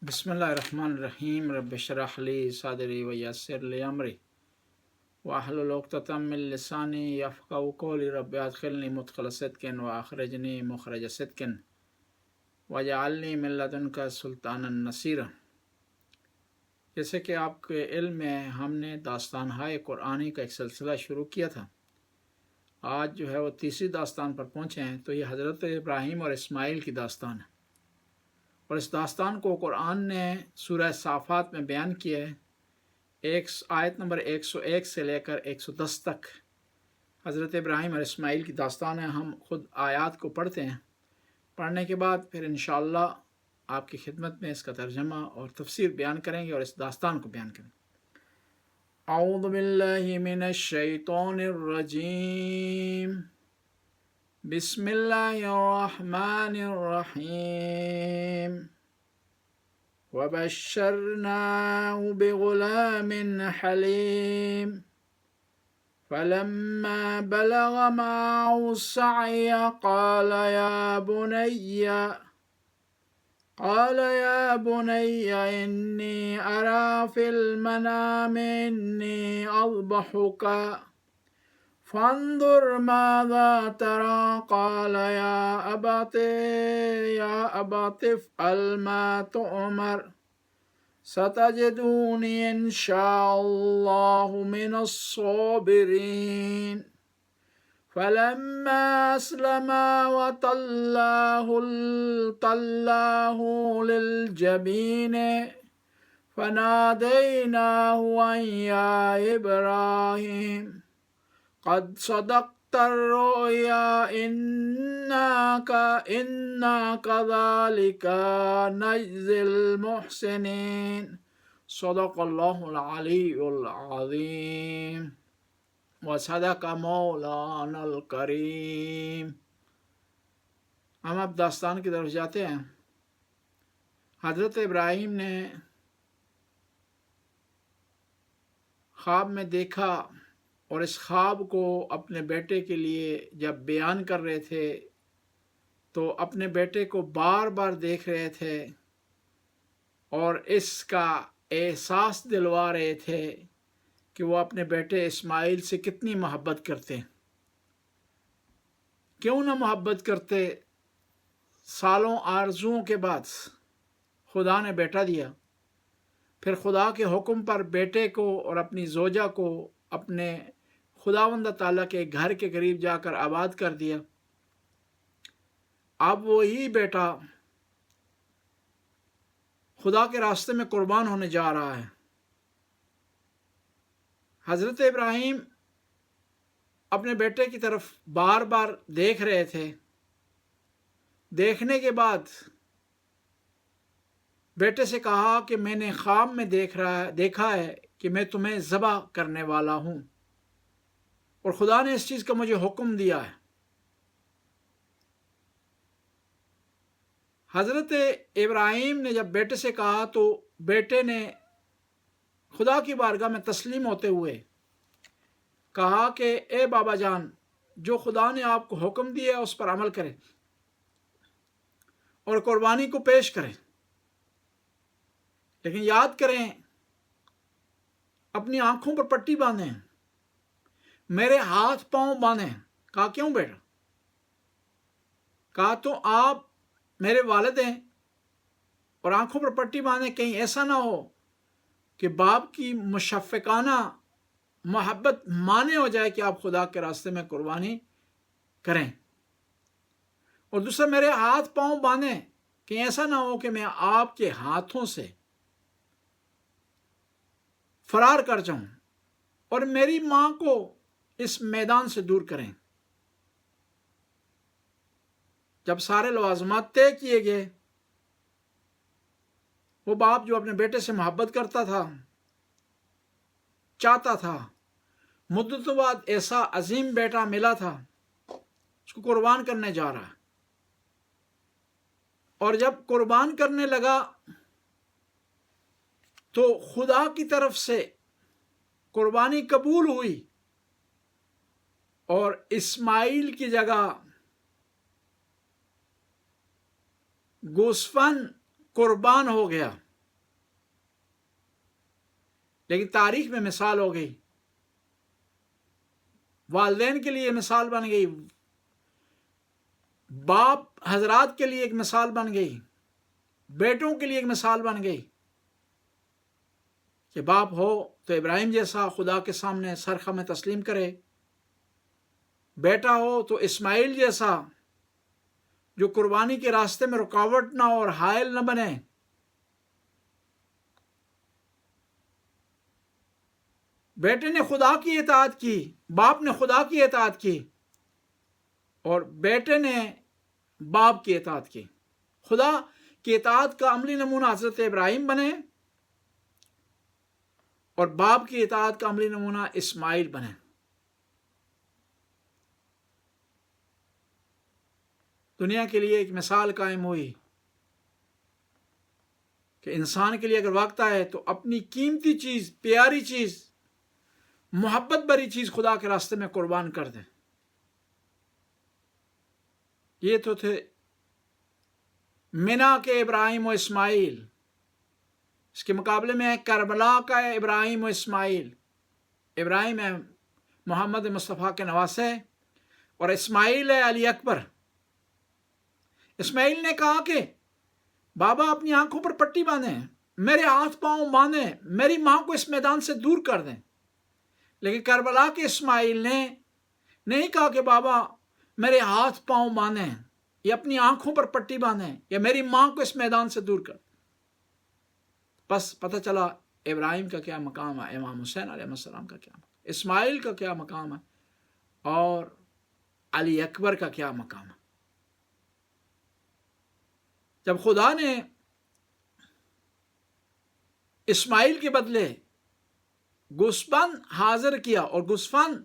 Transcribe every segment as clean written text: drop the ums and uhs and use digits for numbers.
بسم اللہ الرحمن الرحیم رب اشرح لی صدری ویسر لی امری واحلل عقدۃ من لسانی یفقهوا قولی رب ادخلنی مدخل صدق واخرجنی مخرج صدق واجعلنی من لدنک سلطانا نصیرا۔ جیسے کہ آپ کے علم میں ہم نے داستان ہائے قرآنی کا ایک سلسلہ شروع کیا تھا، آج جو ہے وہ تیسری داستان پر پہنچے ہیں۔ تو یہ حضرت ابراہیم اور اسماعیل کی داستان ہے، اور اس داستان کو قرآن نے سورہ صافات میں بیان کیا ہے۔ آیت نمبر 101 سے لے کر 110 تک حضرت ابراہیم اور اسماعیل کی داستان ہے۔ ہم خود آیات کو پڑھتے ہیں، پڑھنے کے بعد پھر انشاءاللہ آپ کی خدمت میں اس کا ترجمہ اور تفسیر بیان کریں گے اور اس داستان کو بیان کریں گے۔ اعوذ باللہ من الشیطان الرجیم، بسم اللہ الرحمن الرحیم۔ وبشرناه بغلام حليم فلما بلغ معه السعي قال يا بني إني أرى في المنام إني أذبحك فانظر ماذا ترى قال يا أبت افعل ما تؤمر ستجدوني إن شاء الله من الصابرين فلما أسلما وتلاه للجبين فناديناه أن يا إبراهيم قد صدقت الرؤيا إنا كذلك نجزي المحسنين صدق الله العلي العظيم وصدق مولانا الکریم۔ ہم اب داستان کی طرف جاتے ہیں۔ حضرت ابراہیم نے خواب میں دیکھا، اور اس خواب کو اپنے بیٹے کے لیے جب بیان کر رہے تھے تو اپنے بیٹے کو بار بار دیکھ رہے تھے اور اس کا احساس دلوا رہے تھے کہ وہ اپنے بیٹے اسماعیل سے کتنی محبت کرتے۔ کیوں نہ محبت کرتے، سالوں آرزوؤں کے بعد خدا نے بیٹا دیا، پھر خدا کے حکم پر بیٹے کو اور اپنی زوجہ کو اپنے خداوند تعالیٰ کے گھر کے قریب جا کر آباد کر دیا۔ اب وہی بیٹا خدا کے راستے میں قربان ہونے جا رہا ہے۔ حضرت ابراہیم اپنے بیٹے کی طرف بار بار دیکھ رہے تھے۔ دیکھنے کے بعد بیٹے سے کہا کہ میں نے خواب میں دیکھا ہے کہ میں تمہیں ذبح کرنے والا ہوں، اور خدا نے اس چیز کا مجھے حکم دیا ہے۔ حضرت ابراہیم نے جب بیٹے سے کہا تو بیٹے نے خدا کی بارگاہ میں تسلیم ہوتے ہوئے کہا کہ اے بابا جان، جو خدا نے آپ کو حکم دیا ہے اس پر عمل کریں اور قربانی کو پیش کریں، لیکن یاد کریں اپنی آنکھوں پر پٹی باندھیں، میرے ہاتھ پاؤں باندھیں۔ کہا کیوں بیٹا؟ کہا تو آپ میرے والد ہیں اور آنکھوں پر پٹی باندھیں، کہیں ایسا نہ ہو کہ باپ کی مشفقانہ محبت مانے ہو جائے کہ آپ خدا کے راستے میں قربانی کریں، اور دوسرا میرے ہاتھ پاؤں باندھیں، کہیں ایسا نہ ہو کہ میں آپ کے ہاتھوں سے فرار کر جاؤں، اور میری ماں کو اس میدان سے دور کریں۔ جب سارے لوازمات طے کیے گئے، وہ باپ جو اپنے بیٹے سے محبت کرتا تھا، چاہتا تھا، مدتوں بعد ایسا عظیم بیٹا ملا تھا، اس کو قربان کرنے جا رہا ہے، اور جب قربان کرنے لگا تو خدا کی طرف سے قربانی قبول ہوئی، اور اسماعیل کی جگہ گوسفند قربان ہو گیا۔ لیکن تاریخ میں مثال ہو گئی، والدین کے لیے مثال بن گئی، باپ حضرات کے لیے ایک مثال بن گئی، بیٹوں کے لیے ایک مثال بن گئی کہ باپ ہو تو ابراہیم جیسا خدا کے سامنے سر خم تسلیم کرے، بیٹا ہو تو اسماعیل جیسا جو قربانی کے راستے میں رکاوٹ نہ اور حائل نہ بنے۔ بیٹے نے خدا کی اطاعت کی، باپ نے خدا کی اطاعت کی، اور بیٹے نے باپ کی اطاعت کی۔ خدا کی اطاعت کا عملی نمونہ حضرت ابراہیم بنے، اور باپ کی اطاعت کا عملی نمونہ اسماعیل بنے۔ دنیا کے لیے ایک مثال قائم ہوئی کہ انسان کے لیے اگر وقت آئے تو اپنی قیمتی چیز، پیاری چیز، محبت بھری چیز خدا کے راستے میں قربان کر دیں۔ یہ تو تھے منا کے ابراہیم و اسماعیل، اس کے مقابلے میں ہے کربلا کا ابراہیم و اسماعیل۔ ابراہیم ہے محمد مصطفیٰ کے نواسے، اور اسماعیل ہے علی اکبر۔ اسماعیل نے کہا کہ بابا اپنی آنکھوں پر پٹی باندھیں، میرے ہاتھ پاؤں باندھیں، میری ماں کو اس میدان سے دور کر دیں۔ لیکن کربلا کے اسماعیل نے نہیں کہا کہ بابا میرے ہاتھ پاؤں باندھیں یا اپنی آنکھوں پر پٹی باندھیں یا میری ماں کو اس میدان سے دور کر۔ بس پتہ چلا ابراہیم کا کیا مقام ہے، امام حسین علیہ السلام کا کیا مقام، اسماعیل کا کیا مقام ہے، اور علی اکبر کا کیا مقام ہے۔ جب خدا نے اسماعیل کے بدلے گوسفند حاضر کیا، اور گوسفند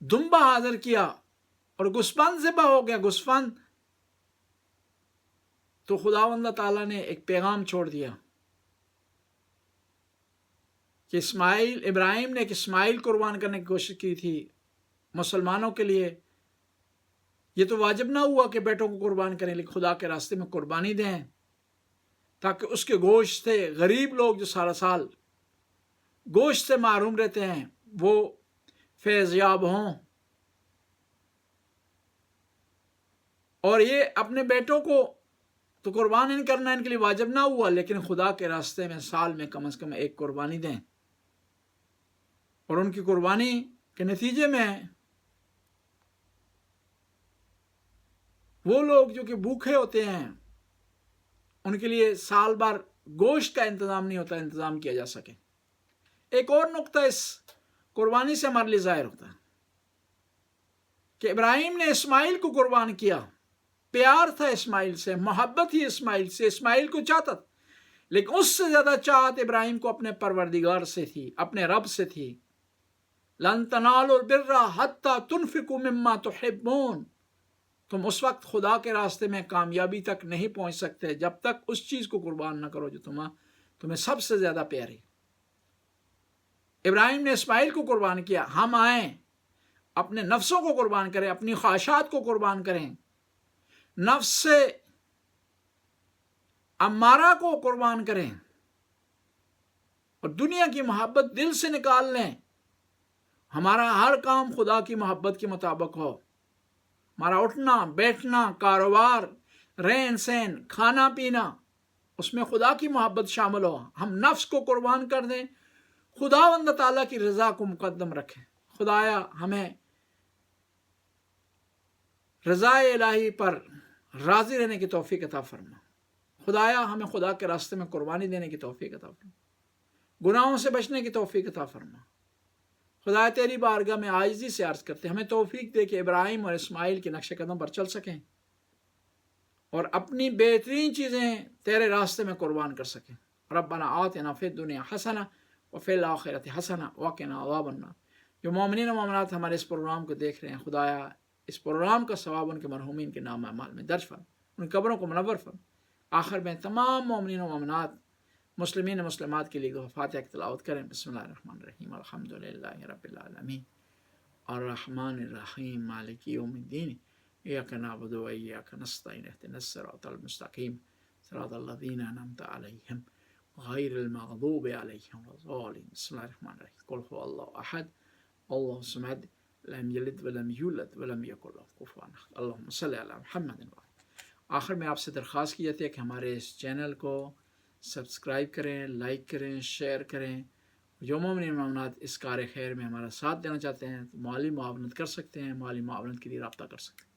دمبا حاضر کیا، اور گوسفند ذبح ہو گیا گوسفند، تو خداوند تعالیٰ نے ایک پیغام چھوڑ دیا کہ ابراہیم نے ایک اسماعیل قربان کرنے کی کوشش کی تھی مسلمانوں کے لیے، یہ تو واجب نہ ہوا کہ بیٹوں کو قربان کریں، لیکن خدا کے راستے میں قربانی دیں تاکہ اس کے گوشت سے غریب لوگ جو سارا سال گوشت سے محروم رہتے ہیں وہ فیض یاب ہوں۔ اور یہ اپنے بیٹوں کو تو قربان نہیں کرنا ان کے لیے واجب نہ ہوا، لیکن خدا کے راستے میں سال میں کم از کم ایک قربانی دیں، اور ان کی قربانی کے نتیجے میں وہ لوگ جو کہ بھوکے ہوتے ہیں ان کے لیے سال بھر گوشت کا انتظام نہیں ہوتا، انتظام کیا جا سکے۔ ایک اور نقطہ اس قربانی سے ہمارے لیے ظاہر ہوتا ہے کہ ابراہیم نے اسماعیل کو قربان کیا، پیار تھا اسماعیل سے، محبت ہی اسماعیل سے، اسماعیل کو چاہتا تھا، لیکن اس سے زیادہ چاہت ابراہیم کو اپنے پروردگار سے تھی، اپنے رب سے تھی۔ لن تنالوا البر حتی تنفقوا مما تحبون، تم اس وقت خدا کے راستے میں کامیابی تک نہیں پہنچ سکتے جب تک اس چیز کو قربان نہ کرو جو تمہیں سب سے زیادہ پیاری۔ ابراہیم نے اسماعیل کو قربان کیا، ہم آئیں اپنے نفسوں کو قربان کریں، اپنی خواہشات کو قربان کریں، نفس سے امارہ کو قربان کریں، اور دنیا کی محبت دل سے نکال لیں۔ ہمارا ہر کام خدا کی محبت کے مطابق ہو، ہمارا اٹھنا بیٹھنا، کاروبار، رہن سہن، کھانا پینا، اس میں خدا کی محبت شامل ہو۔ ہم نفس کو قربان کر دیں، خداوند تعالیٰ کی رضا کو مقدم رکھیں۔ خدایا ہمیں رضا الہی پر راضی رہنے کی توفیق عطا فرما۔ خدایا ہمیں خدا کے راستے میں قربانی دینے کی توفیق عطا فرما، گناہوں سے بچنے کی توفیق عطا فرما۔ خدا تیری بارگاہ میں عاجزی سے عرض کرتے ہمیں توفیق دے کہ ابراہیم اور اسماعیل کے نقش قدم پر چل سکیں اور اپنی بہترین چیزیں تیرے راستے میں قربان کر سکیں۔ ربنا آتنا فی الدنیا حسنہ وفی الآخرۃ حسنہ وقنا عذاب النار۔ جو مومنین و مومنات ہمارے اس پروگرام کو دیکھ رہے ہیں، خدایا اس پروگرام کا ثواب ان کے مرحومین کے نام اعمال میں درج فرما، ان قبروں کو منور فرما۔ آخر میں تمام مومنین و مومنات، مسلمین و مسلمات کے لیے فاتحہ کی تلاوت کریں۔ بسم اللہ الرحمن الرحیم، الحمدللہ رب العالمین، الرحمن الرحیم، مالک یوم الدین، ایاک نعبد و ایاک نستعین، اہدنا الصراط المستقیم، صراط الذین انعمت علیہم غیر المغضوب علیہم ولا الضالین. بسم اللہ الرحمن الرحیم. قل هو اللہ احد اللہ الصمد لم یلد ولم یولد ولم یکن لہ کفوا احد. اللہم صلی علی محمد. آخر میں آپ سے درخواست کی جاتی ہے کہ ہمارے اس چینل کو سبسکرائب کریں، لائک کریں، شیئر کریں. جو مومن مومنات اس کار خیر میں ہمارا ساتھ دینا چاہتے ہیں تو مالی معاونت کر سکتے ہیں، مالی معاونت کے لیے رابطہ کر سکتے ہیں.